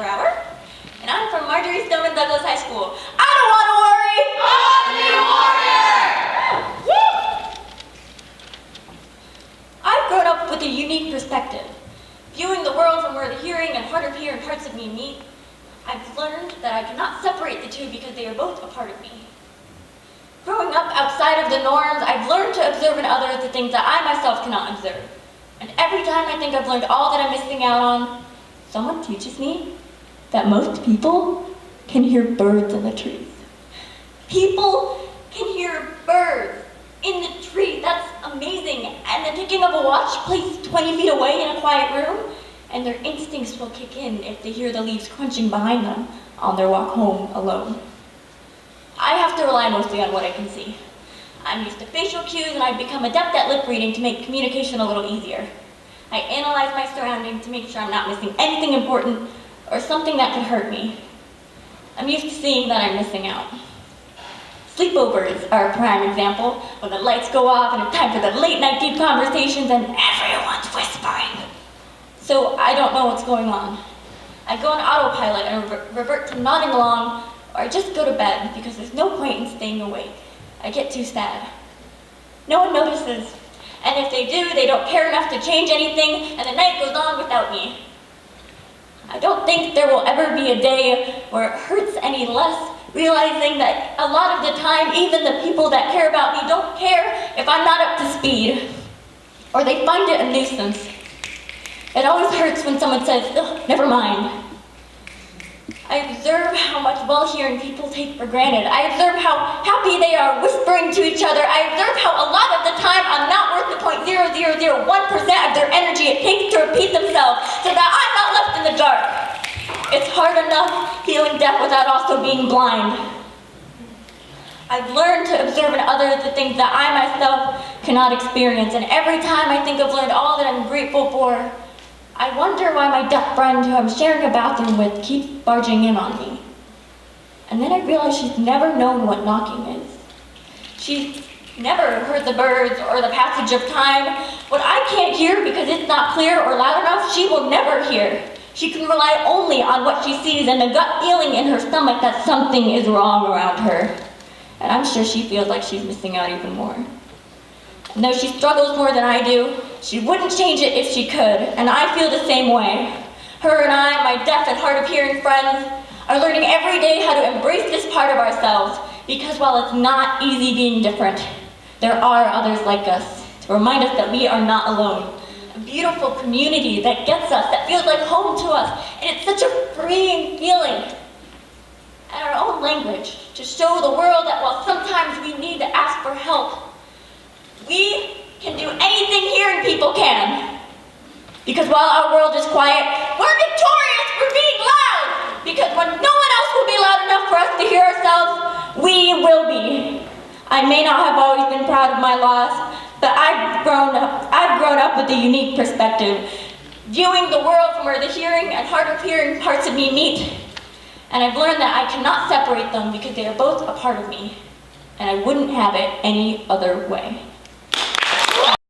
Brower, and I'm from Marjorie Stoneman Douglas High School. I don't want to worry! I've grown up with a unique perspective. Viewing the world from where the hearing and hard of hearing parts of me meet, I've learned that I cannot separate the two because they are both a part of me. Growing up outside of the norms, I've learned to observe in others the things that I myself cannot observe. And every time I think I've learned all that I'm missing out on, someone teaches me that most people can hear birds in the trees. People can hear birds in the tree. That's amazing. And the ticking of a watch placed 20 feet away in a quiet room, and their instincts will kick in if they hear the leaves crunching behind them on their walk home alone. I have to rely mostly on what I can see. I'm used to facial cues, and I've become adept at lip reading to make communication a little easier. I analyze my surroundings to make sure I'm not missing anything important or something that could hurt me. I'm used to seeing that I'm missing out. Sleepovers are a prime example, when the lights go off and it's time for the late night deep conversations and everyone's whispering. So I don't know what's going on. I go on autopilot and revert to nodding along, or I just go to bed because there's no point in staying awake. I get too sad. No one notices, and if they do, they don't care enough to change anything, and the night goes on without me. I don't think there will ever be a day where it hurts any less, realizing that a lot of the time, even the people that care about me don't care if I'm not up to speed, or they find it a nuisance. It always hurts when someone says, "Ugh, never mind." I observe how much well-hearing people take for granted. I observe how happy they are whispering to each other. I observe how a lot of the time I'm not worth the 0.0001% of their energy it takes to repeat themselves so that I'm not left in the dark. It's hard enough feeling deaf without also being blind. I've learned to observe in others the things that I myself cannot experience, and every time I think I've learned all that I'm grateful for, I wonder why my deaf friend who I'm sharing a bathroom with keeps barging in on me. And then I realize she's never known what knocking is. She's never heard the birds or the passage of time. What I can't hear because it's not clear or loud enough, she will never hear. She can rely only on what she sees and the gut feeling in her stomach that something is wrong around her. And I'm sure she feels like she's missing out even more. And though she struggles more than I do, she wouldn't change it if she could, and I feel the same way. Her and I, my deaf and hard of hearing friends, are learning every day how to embrace this part of ourselves, because while it's not easy being different, there are others like us to remind us that we are not alone. A beautiful community that gets us, that feels like home to us, and it's such a freeing feeling. And our own language, to show the world that while sometimes we need to ask for help, we can do anything hearing people can. Because while our world is quiet, we're victorious for being loud. Because when no one else will be loud enough for us to hear ourselves, we will be. I may not have always been proud of my loss, but I've grown up with a unique perspective, viewing the world from where the hearing and hard of hearing parts of me meet. And I've learned that I cannot separate them because they are both a part of me, and I wouldn't have it any other way.